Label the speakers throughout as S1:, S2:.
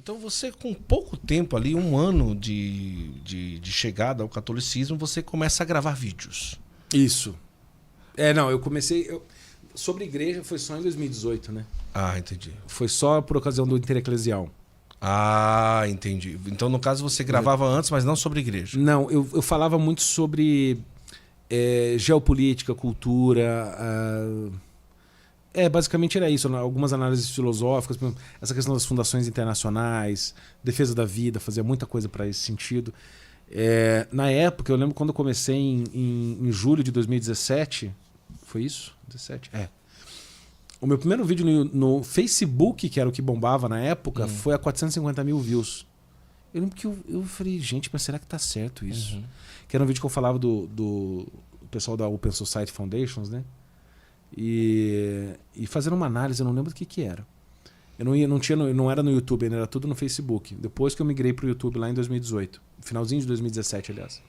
S1: Então você, com pouco tempo ali, um ano de chegada ao catolicismo, você começa a gravar vídeos.
S2: Isso. Não, eu comecei... sobre igreja foi só em 2018, né?
S1: Ah, entendi.
S2: Foi só por ocasião do Intereclesial.
S1: Ah, entendi. Então, no caso, você gravava antes, mas não sobre igreja.
S2: Não, eu falava muito sobre geopolítica, cultura... basicamente era isso. Algumas análises filosóficas, essa questão das fundações internacionais, defesa da vida, fazia muita coisa para esse sentido. Na época, eu lembro quando eu comecei em julho de 2017, foi isso? 17? O meu primeiro vídeo no Facebook, que era o que bombava na época, foi a 450 mil views. Eu lembro que eu falei, gente, mas será que tá certo isso?
S1: Uhum.
S2: Que era um vídeo que eu falava do pessoal da Open Society Foundations, né? E fazendo uma análise, eu não lembro do que era. Eu não era no YouTube, ainda era tudo no Facebook. Depois que eu migrei pro YouTube lá em 2018. Finalzinho de 2017, aliás.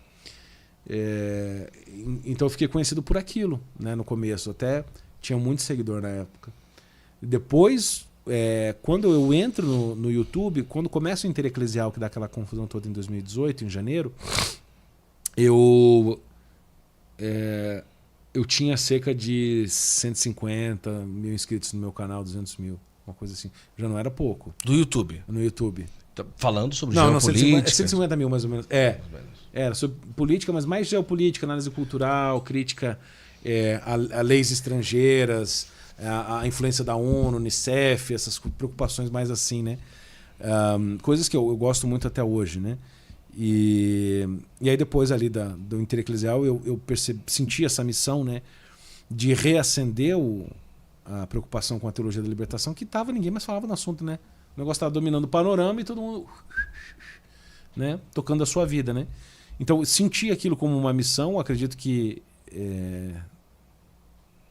S2: Então eu fiquei conhecido por aquilo, né, no começo. Até tinha muito seguidor na época. Depois, quando eu entro no YouTube, quando começa o Intereclesial, que dá aquela confusão toda em 2018, em janeiro, eu tinha cerca de 150 mil inscritos no meu canal, 200 mil, uma coisa assim. Já não era pouco.
S1: Do YouTube?
S2: No YouTube.
S1: Falando sobre
S2: Não,
S1: geopolítica?
S2: 150 mil mais ou menos. Era sobre política, mas mais geopolítica, análise cultural, crítica a leis estrangeiras, a influência da ONU, Unicef, essas preocupações mais assim, né? Coisas que eu gosto muito até hoje, né? E aí depois ali do Intereclesial eu senti essa missão, né, de reacender a preocupação com a teologia da libertação, que ninguém mais falava no assunto, né? O negócio estava dominando o panorama e todo mundo, né, tocando a sua vida, né? Então eu senti aquilo como uma missão, acredito que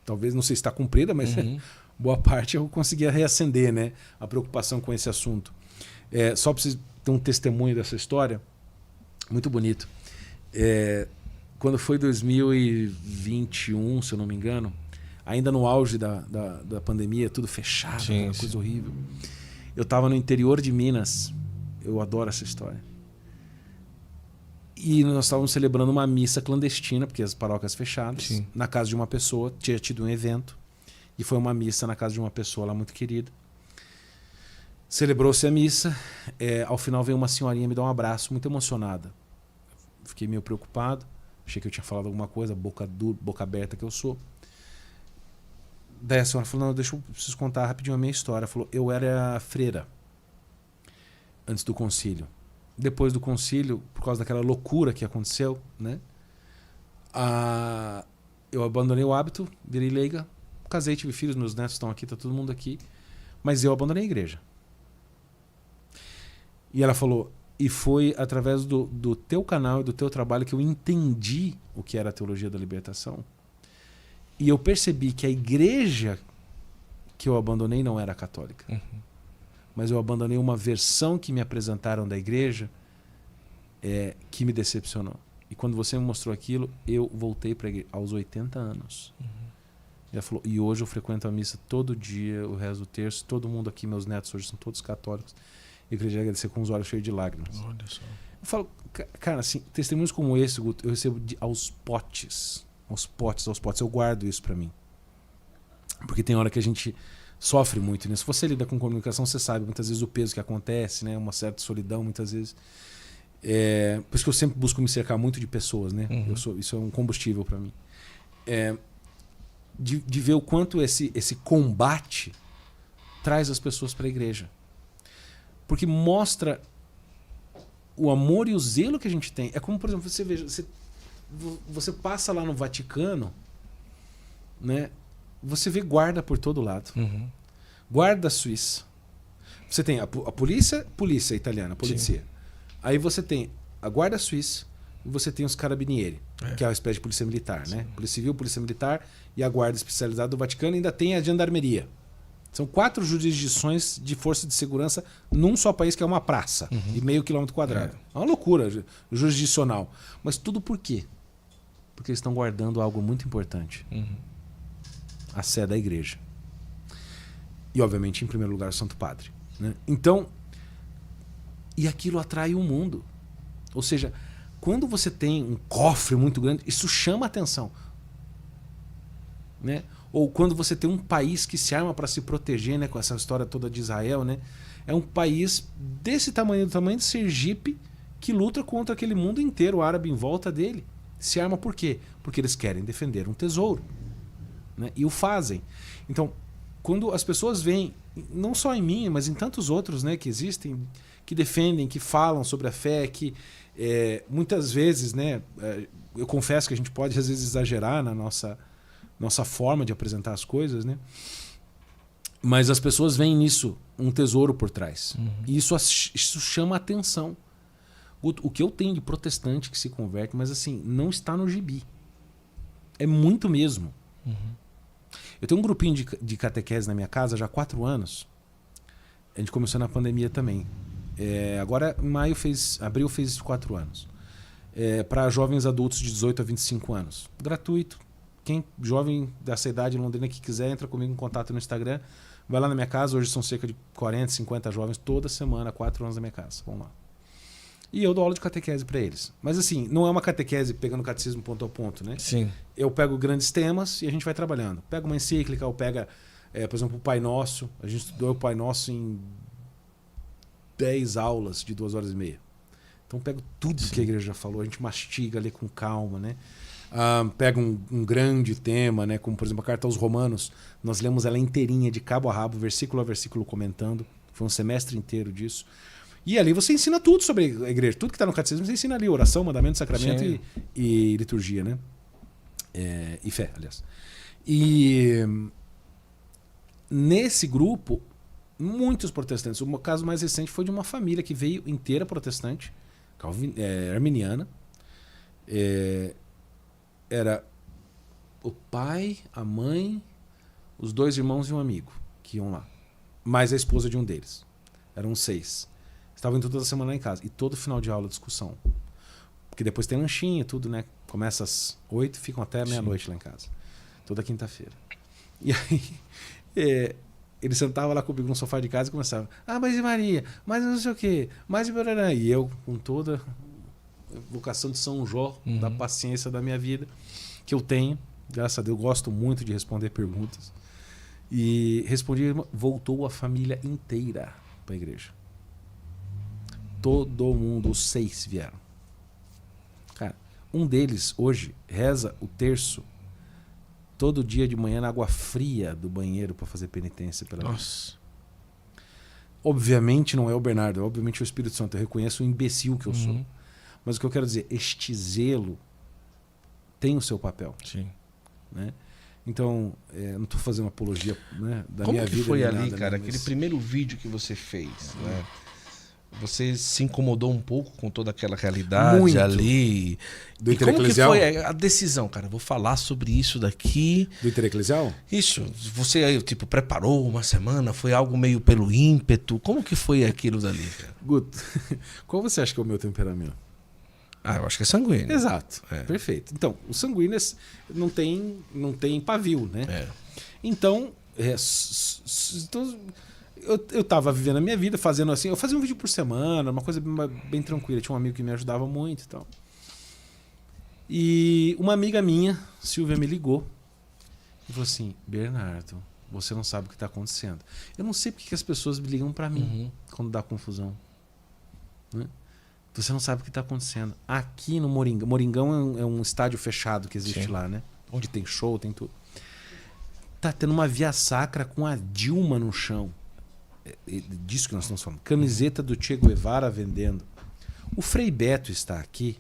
S2: talvez, não sei se está cumprida, mas boa parte eu conseguia reacender, né, a preocupação com esse assunto. Só para vocês terem um testemunho dessa história, muito bonito. Quando foi 2021, se eu não me engano, ainda no auge da pandemia, tudo fechado, uma coisa horrível. Eu estava no interior de Minas, eu adoro essa história. E nós estávamos celebrando uma missa clandestina, porque as paróquias fechadas, na casa de uma pessoa, tinha tido um evento, e foi uma missa na casa de uma pessoa lá muito querida. Celebrou-se a missa, ao final veio uma senhorinha me dar um abraço, muito emocionada. Fiquei meio preocupado, achei que eu tinha falado alguma coisa, boca aberta que eu sou. Daí a senhora falou, não, preciso contar rapidinho a minha história. Ela falou, eu era freira antes do concílio. Depois do concílio, por causa daquela loucura que aconteceu, né? Eu abandonei o hábito, virei leiga, casei, tive filhos, meus netos estão aqui, tá todo mundo aqui, mas eu abandonei a igreja. E ela falou, e foi através do teu canal e do teu trabalho que eu entendi o que era a teologia da libertação. E eu percebi que a igreja que eu abandonei não era católica. Mas eu abandonei uma versão que me apresentaram da igreja que me decepcionou. E quando você me mostrou aquilo, eu voltei para a igreja aos 80 anos. E ela falou, e hoje eu frequento a missa todo dia, o resto do terço, todo mundo aqui, meus netos hoje são todos católicos. E eu queria agradecer com os olhos cheios de lágrimas.
S1: Olha só.
S2: Eu falo, cara, assim, testemunhos como esse, Guto, eu recebo aos potes. Aos potes. Eu guardo isso para mim. Porque tem hora que a gente sofre muito, né? Se você lida com comunicação, você sabe muitas vezes o peso que acontece, né? Uma certa solidão, muitas vezes. Por isso que eu sempre busco me cercar muito de pessoas, né? Isso é um combustível para mim. De ver o quanto esse combate traz as pessoas para a igreja. Porque mostra o amor e o zelo que a gente tem. É como, por exemplo, você veja, você passa lá no Vaticano, né? Você vê guarda por todo lado. Guarda suíça. Você tem a polícia italiana, a polícia. Sim. Aí você tem a guarda suíça e você tem os carabinieri, que é uma espécie de polícia militar, né? Polícia civil, polícia militar e a guarda especializada do Vaticano, e ainda tem a gendarmeria. São 4 jurisdições de força de segurança num só país, que é uma praça e meio quilômetro quadrado. É uma loucura jurisdicional. Mas tudo por quê? Porque eles estão guardando algo muito importante. A sé da igreja. E, obviamente, em primeiro lugar, o Santo Padre. Né? Então, E aquilo atrai o mundo. Ou seja, quando você tem um cofre muito grande, isso chama atenção. Né? Ou quando você tem um país que se arma para se proteger, né? Com essa história toda de Israel, né? É um país desse tamanho, do tamanho de Sergipe, que luta contra aquele mundo inteiro árabe em volta dele. Se arma por quê? Porque eles querem defender um tesouro. Né? E o fazem. Então, quando as pessoas veem, não só em mim, mas em tantos outros, né, que existem, que defendem, que falam sobre a fé, que muitas vezes, né, eu confesso que a gente pode às vezes exagerar na nossa forma de apresentar as coisas, né? Mas as pessoas veem nisso um tesouro por trás. E isso chama atenção. O que eu tenho de protestante que se converte, mas assim, não está no gibi. É muito mesmo. Eu tenho um grupinho de catequese na minha casa já há 4 anos. A gente começou na pandemia também. Agora, em abril fez 4 anos. Para jovens adultos de 18 a 25 anos. Gratuito. Quem jovem dessa idade em Londrina que quiser, entra comigo em contato no Instagram. Vai lá na minha casa. Hoje são cerca de 40, 50 jovens toda semana, 4 anos na minha casa. Vamos lá. E eu dou aula de catequese para eles. Mas assim, não é uma catequese pegando o catecismo ponto a ponto, né?
S1: Sim.
S2: Eu pego grandes temas e a gente vai trabalhando. Pega uma encíclica, ou pega, por exemplo, o Pai Nosso. A gente estudou o Pai Nosso em 10 aulas de 2 horas e meia. Então pego tudo que a igreja já falou, a gente mastiga ali com calma, né? Pega um grande tema, né? Como por exemplo a Carta aos Romanos. Nós lemos ela inteirinha, de cabo a rabo, versículo a versículo, comentando. Foi um semestre inteiro disso. E ali você ensina tudo sobre a igreja. Tudo que está no catecismo você ensina ali. Oração, mandamento, sacramento e liturgia, né? E fé, aliás. E nesse grupo, muitos protestantes. O caso mais recente foi de uma família que veio inteira protestante, arminiana. Era o pai, a mãe, os 2 irmãos e um amigo que iam lá. Mais a esposa de um deles. Eram 6. Estavam indo toda semana lá em casa. E todo final de aula, discussão. Porque depois tem lanchinho, tudo, né? Começa às 8 e ficam até meia-noite lá em casa. Toda quinta-feira. E aí, ele sentava lá comigo no sofá de casa e começava: mas e Maria? Mas não sei o quê? Mas e Barará? E eu, com toda a vocação de São João, da paciência da minha vida, que eu tenho, graças a Deus, gosto muito de responder perguntas. E respondi, voltou a família inteira para a igreja. Todo mundo, os 6 vieram. Cara, um deles hoje reza o terço todo dia de manhã na água fria do banheiro para fazer penitência pela vida.
S1: Nossa.
S2: Obviamente não é o Bernardo, obviamente é o Espírito Santo. Eu reconheço o imbecil que eu sou. Mas o que eu quero dizer, este tem o seu papel.
S1: Sim.
S2: Né? Então, não estou fazendo apologia, né, da
S1: Como
S2: minha
S1: que
S2: vida.
S1: foi ali,
S2: nada,
S1: cara,
S2: né?
S1: aquele primeiro vídeo que você fez, né? Você se incomodou um pouco com toda aquela realidade
S2: Muito.
S1: Ali?
S2: Do
S1: E como que
S2: Intereclesial?
S1: foi a decisão, cara? Vou falar sobre isso daqui.
S2: Do Intereclesial?
S1: Isso. Você, tipo, preparou uma semana? Foi algo meio pelo ímpeto? Como que foi aquilo dali, cara?
S2: Guto, qual você acha que é o meu temperamento?
S1: Eu acho que é sanguíneo.
S2: Exato. Perfeito. Então, os sanguíneos não tem pavio, né? Então, eu tava vivendo a minha vida, fazendo assim, eu fazia um vídeo por semana, uma coisa bem tranquila. Tinha um amigo que me ajudava muito e tal. E uma amiga minha, Silvia, me ligou e falou assim: Bernardo, você não sabe o que está acontecendo. Eu não sei porque que as pessoas me ligam para mim quando dá confusão. Né? Você não sabe o que está acontecendo. Aqui no Moringão. Moringão é um estádio fechado que existe lá, né? Onde tem show, tem tudo. Tá tendo uma via sacra com a Dilma no chão. Disso que nós estamos falando. Camiseta do Che Guevara vendendo. O Frei Beto está aqui.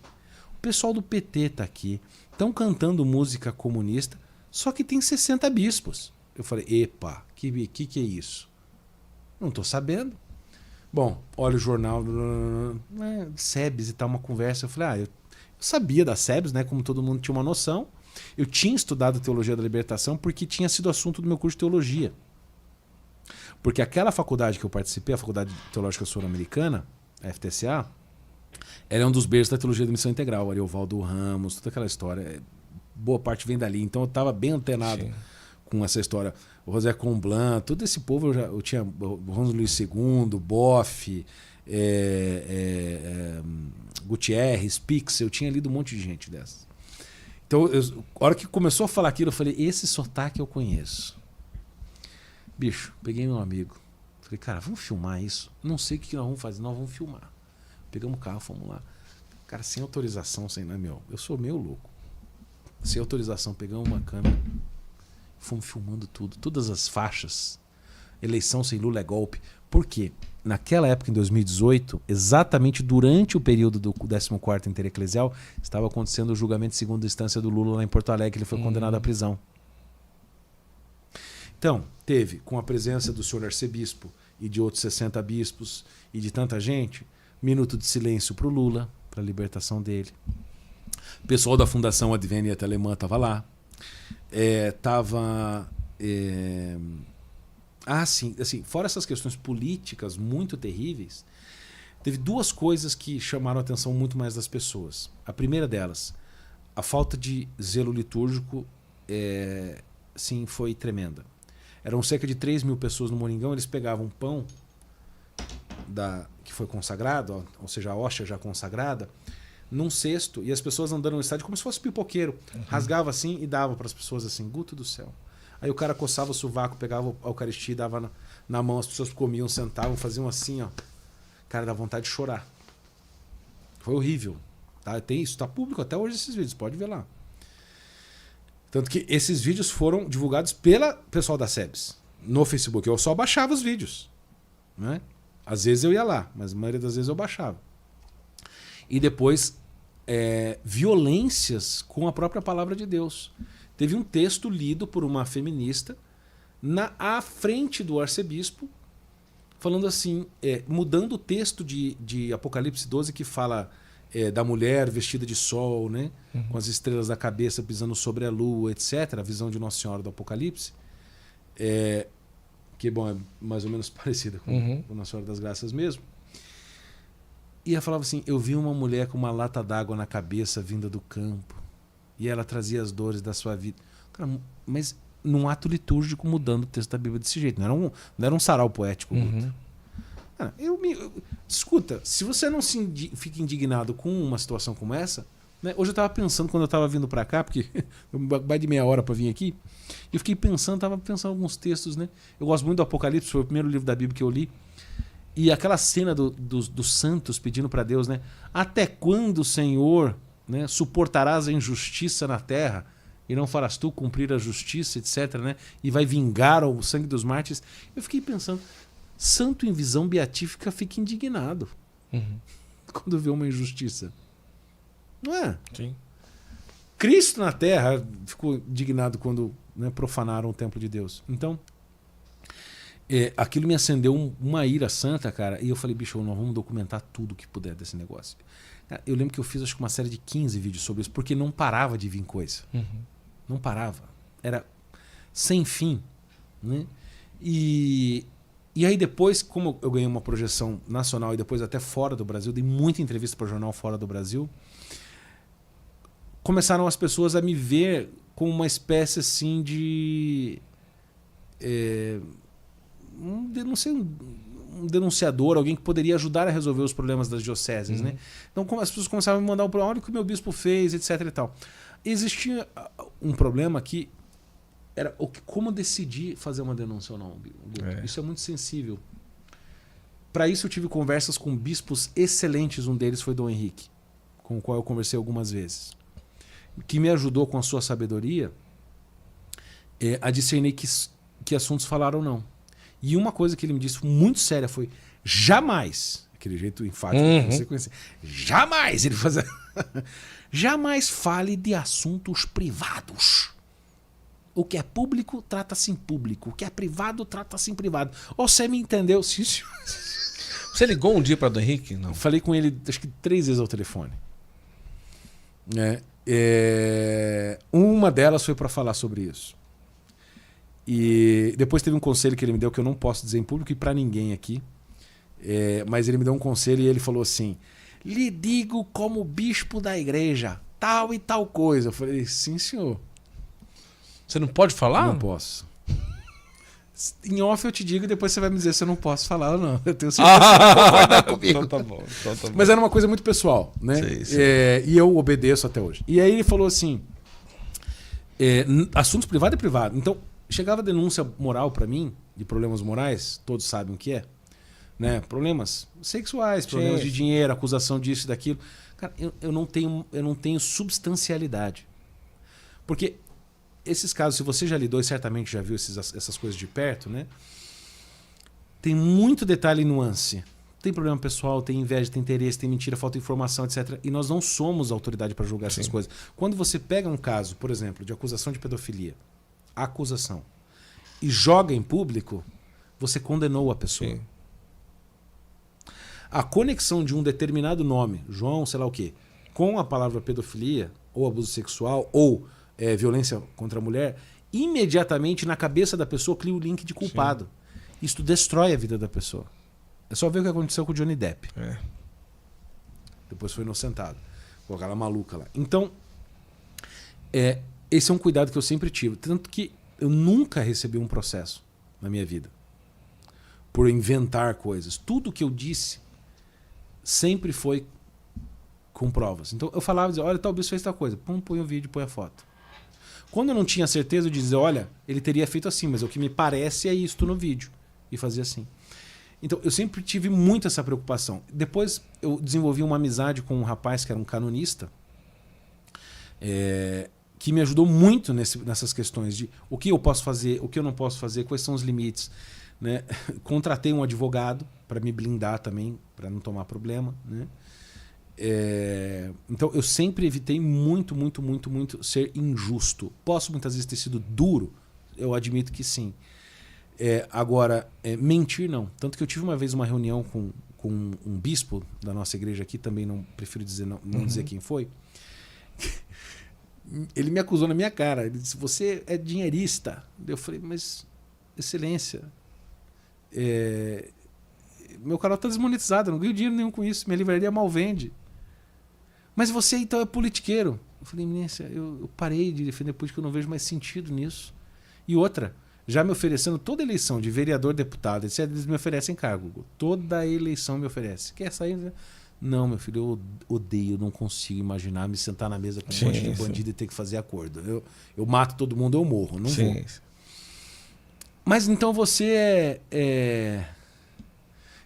S2: O pessoal do PT está aqui. Estão cantando música comunista. Só que tem 60 bispos. Eu falei: epa, que é isso? Não estou sabendo. Bom, olha o jornal, SEBS e tal, uma conversa. Eu falei: eu sabia da SEBS, né? Como todo mundo tinha uma noção. Eu tinha estudado Teologia da Libertação porque tinha sido assunto do meu curso de Teologia. Porque aquela faculdade que eu participei, a Faculdade Teológica Sul-Americana, a FTCA, ela é um dos berços da Teologia da Missão Integral. Ariovaldo Ramos, toda aquela história. Boa parte vem dali. Então eu estava bem antenado com essa história. O José Comblan, todo esse povo eu tinha, o Ronzo Luiz II, Boff, Gutierrez, Pix, eu tinha lido um monte de gente dessas. Então, a hora que começou a falar aquilo, eu falei, esse sotaque eu conheço. Bicho, peguei meu amigo. Falei, cara, vamos filmar isso? Não sei o que nós vamos fazer, nós vamos filmar. Pegamos o carro, fomos lá. Cara, sem autorização, eu sou meio louco. Sem autorização, pegamos uma câmera, fomos filmando tudo, todas as faixas. Eleição sem Lula é golpe. Por quê? Naquela época, em 2018, exatamente durante o período do 14º Intereclesial, estava acontecendo o julgamento de segunda instância do Lula lá em Porto Alegre, ele foi condenado à prisão. Então, teve, com a presença do senhor arcebispo e de outros 60 bispos e de tanta gente, minuto de silêncio para o Lula, para a libertação dele. O pessoal da Fundação Adveniat Alemã estava lá. Sim, assim, fora essas questões políticas muito terríveis, teve duas coisas que chamaram a atenção muito mais das pessoas. A primeira delas, a falta de zelo litúrgico, sim, foi tremenda. Eram cerca de 3 mil pessoas no Moringão, eles pegavam pão que foi consagrado, ou seja, a hóstia já consagrada, num cesto, e as pessoas andando no estádio como se fosse pipoqueiro. Rasgava assim e dava para as pessoas assim, guto do céu. Aí o cara coçava o sovaco, pegava a Eucaristia e dava na mão, as pessoas comiam, sentavam, faziam assim, ó. Cara, dá vontade de chorar. Foi horrível. Tá? Tem isso, tá público até hoje esses vídeos, pode ver lá. Tanto que esses vídeos foram divulgados pela pessoal da SEBS no Facebook. Eu só baixava os vídeos, né? Às vezes eu ia lá, mas a maioria das vezes eu baixava. E depois, violências com a própria palavra de Deus. Teve um texto lido por uma feminista à frente do arcebispo, falando assim, mudando o texto de Apocalipse 12, que fala da mulher vestida de sol, né? Com as estrelas da cabeça pisando sobre a lua, etc. A visão de Nossa Senhora do Apocalipse. Que, bom, é mais ou menos parecida com Nossa Senhora das Graças mesmo. E ela falava assim, eu vi uma mulher com uma lata d'água na cabeça vinda do campo. E ela trazia as dores da sua vida. Cara, mas num ato litúrgico mudando o texto da Bíblia desse jeito. Não era um sarau poético. Cara, escuta, se você não fica indignado com uma situação como essa, né? Hoje eu estava pensando, quando eu estava vindo para cá, porque vai de meia hora para vir aqui, eu fiquei pensando, estava pensando em alguns textos, né? Eu gosto muito do Apocalipse, foi o primeiro livro da Bíblia que eu li. E aquela cena dos santos pedindo para Deus, né? Até quando, Senhor, né, suportarás a injustiça na terra e não farás tu cumprir a justiça, etc., né? E vai vingar o sangue dos mártires. Eu fiquei pensando, santo em visão beatífica fica indignado quando vê uma injustiça. Não é?
S1: Sim.
S2: Cristo na terra ficou indignado quando, né, profanaram o templo de Deus. Então, aquilo me acendeu uma ira santa, cara, e eu falei, bicho, nós vamos documentar tudo que puder desse negócio. Cara, eu lembro que eu fiz acho que uma série de 15 vídeos sobre isso, porque não parava de vir coisa. Não parava. Era sem fim. Né? E aí depois, como eu ganhei uma projeção nacional e depois até fora do Brasil, dei muita entrevista para o jornal fora do Brasil, começaram as pessoas a me ver como uma espécie assim de... um denunciador, alguém que poderia ajudar a resolver os problemas das dioceses, né? Então as pessoas começavam a me mandar olha o que o meu bispo fez, etc e tal. Existia um problema que era como decidir fazer uma denúncia ou não. Isso é muito sensível. Para isso eu tive conversas com bispos excelentes, um deles foi Dom Henrique, com o qual eu conversei algumas vezes, que me ajudou com a sua sabedoria a discernir que assuntos falaram ou não. E uma coisa que ele me disse muito séria foi: jamais, aquele jeito enfático que você conhece, jamais ele fazia, jamais fale de assuntos privados. O que é público, trata-se em público. O que é privado, trata-se em privado. Você me entendeu? Sim, senhor.
S1: Você ligou um dia para Dom Henrique? Não.
S2: Falei com ele acho que 3 vezes ao telefone. Uma delas foi para falar sobre isso. E depois teve um conselho que ele me deu que eu não posso dizer em público e para ninguém aqui. Mas ele me deu um conselho e ele falou assim: lhe digo como bispo da igreja, tal e tal coisa. Eu falei, sim, senhor.
S1: Você não pode falar?
S2: Não posso. Em off eu te digo e depois você vai me dizer se eu não posso falar ou não. Eu tenho certeza que você vai concordar comigo.
S1: Então tá bom.
S2: Mas era uma coisa muito pessoal, né?
S1: Sim.
S2: E eu obedeço até hoje. E aí ele falou assim, assuntos privados é privado. Então, chegava denúncia moral pra mim, de problemas morais, todos sabem o que é, né? Problemas sexuais, problemas de dinheiro, acusação disso e daquilo. Cara, eu não tenho substancialidade. Porque esses casos, se você já lidou e certamente já viu essas coisas de perto, né? Tem muito detalhe e nuance. Tem problema pessoal, tem inveja, tem interesse, tem mentira, falta de informação, etc. E nós não somos autoridade para julgar essas coisas. Quando você pega um caso, por exemplo, de acusação de pedofilia, acusação, e joga em público, você condenou a pessoa. Sim. A conexão de um determinado nome, João, sei lá o quê, com a palavra pedofilia, ou abuso sexual, ou violência contra a mulher, imediatamente na cabeça da pessoa cria o link de culpado. Sim. Isso destrói a vida da pessoa. É só ver o que aconteceu com o Johnny Depp. Depois foi inocentado. Com aquela maluca lá. Então, esse é um cuidado que eu sempre tive. Tanto que eu nunca recebi um processo na minha vida por inventar coisas. Tudo que eu disse sempre foi com provas. Então eu falava, dizia, olha, tal bicho fez tal coisa. Pum, põe o vídeo, põe a foto. Quando eu não tinha certeza, eu dizia, olha, ele teria feito assim, mas o que me parece é isto no vídeo. E fazia assim. Então eu sempre tive muito essa preocupação. Depois eu desenvolvi uma amizade com um rapaz que era um canonista, que me ajudou muito nessas questões de o que eu posso fazer, o que eu não posso fazer, quais são os limites. Né? Contratei um advogado para me blindar também, para não tomar problema. Né? Então eu sempre evitei muito ser injusto. Posso muitas vezes ter sido duro, eu admito que sim. Agora, mentir não. Tanto que eu tive uma vez uma reunião com um bispo da nossa igreja aqui, também não prefiro dizer não dizer quem foi. Ele me acusou na minha cara. Ele disse, você é dinheirista. Eu falei, mas excelência, meu canal está desmonetizado, eu não ganho dinheiro nenhum com isso, minha livraria mal vende. Mas você então é politiqueiro. Eu falei, Minência, eu parei de defender política, eu não vejo mais sentido nisso. E outra, já me oferecendo toda eleição de vereador, deputado, etc., eles me oferecem cargo. Toda eleição me oferece. Quer sair? Não, meu filho, eu odeio, eu não consigo imaginar me sentar na mesa com um monte de bandido e ter que fazer acordo. Eu mato todo mundo, eu morro, não vou. Mas então você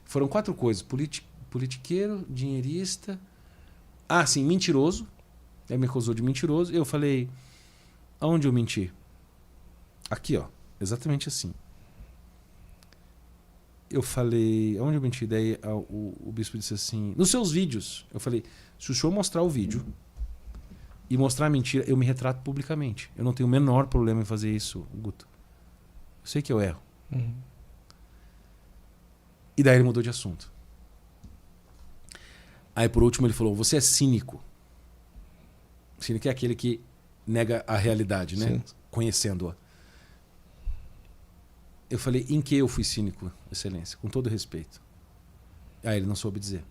S2: Foram 4 coisas. Politiqueiro, dinheirista... Ah, sim, mentiroso. Ele me acusou de mentiroso. Eu falei, aonde eu menti? Aqui, ó. Exatamente assim. Eu falei, aonde eu menti? Daí o bispo disse assim, nos seus vídeos. Eu falei, se o senhor mostrar o vídeo e mostrar a mentira, eu me retrato publicamente. Eu não tenho o menor problema em fazer isso, Guto. Eu sei que eu erro. E daí ele mudou de assunto. Aí por último ele falou, você é cínico. Cínico é aquele que nega a realidade, né? Conhecendo-a. Eu falei, em que eu fui cínico, excelência? Com todo respeito. Aí ele não soube dizer.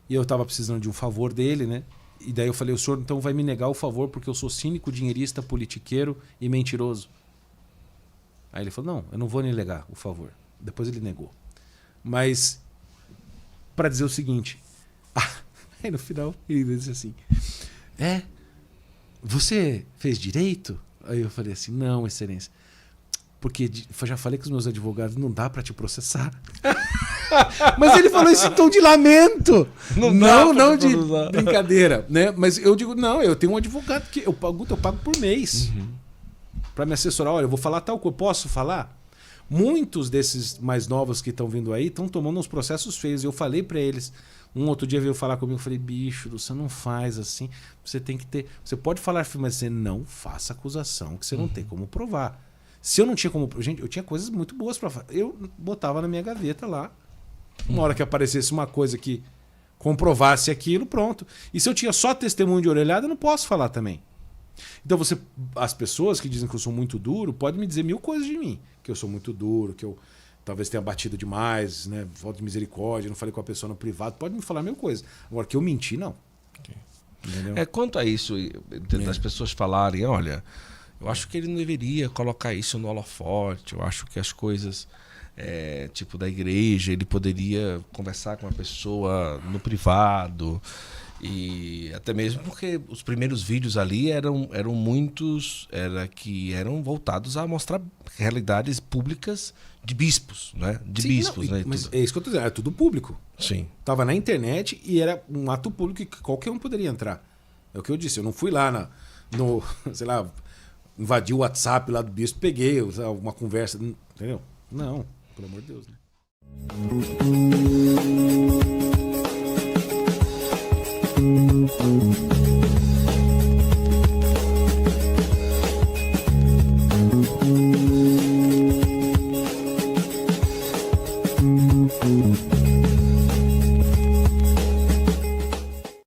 S2: E eu estava precisando de um favor dele, né? E daí eu falei, o senhor então vai me negar o favor porque eu sou cínico, dinheirista, politiqueiro e mentiroso. Aí ele falou, não, eu não vou lhe negar o favor. Depois ele negou. Mas, para dizer o seguinte... Aí no final ele disse assim, você fez direito? Aí eu falei assim, não, excelência. Porque já falei com os meus advogados, não dá para te processar. Mas ele falou isso em tom de lamento. Não de brincadeira. Né? Mas eu digo, não, eu tenho um advogado que eu pago por mês. Para me assessorar. Olha, eu vou falar tal coisa, posso falar? Muitos desses mais novos que estão vindo aí estão tomando uns processos feios. Eu falei para eles, um outro dia veio falar comigo, eu falei, bicho, você não faz assim. Você tem que ter... Você pode falar, mas você não faça acusação que você não tem como provar. Se eu não tinha como... Gente, eu tinha coisas muito boas para falar. Eu botava na minha gaveta lá. Uma hora que aparecesse uma coisa que comprovasse aquilo, pronto. E se eu tinha só testemunho de orelhada, eu não posso falar também. Então as pessoas que dizem que eu sou muito duro podem me dizer 1000 coisas de mim. Que eu sou muito duro, que eu talvez tenha batido demais, né? Falta de misericórdia, não falei com a pessoa no privado. Pode me falar 1000 coisas. Agora, que eu menti, não.
S1: Quanto a isso, das pessoas falarem, olha... Eu acho que ele não deveria colocar isso no holofote. Eu acho que as coisas, tipo da igreja, ele poderia conversar com uma pessoa no privado. E até mesmo porque os primeiros vídeos ali eram muitos que eram voltados a mostrar realidades públicas de bispos, né? De
S2: Sim,
S1: bispos,
S2: não,
S1: né?
S2: mas é isso que eu tô dizendo, era tudo público.
S1: Sim.
S2: Tava na internet e era um ato público que qualquer um poderia entrar. É o que eu disse, eu não fui lá no, sei lá, invadi o WhatsApp lá do bispo, peguei uma conversa, entendeu? Não, pelo amor de Deus, né?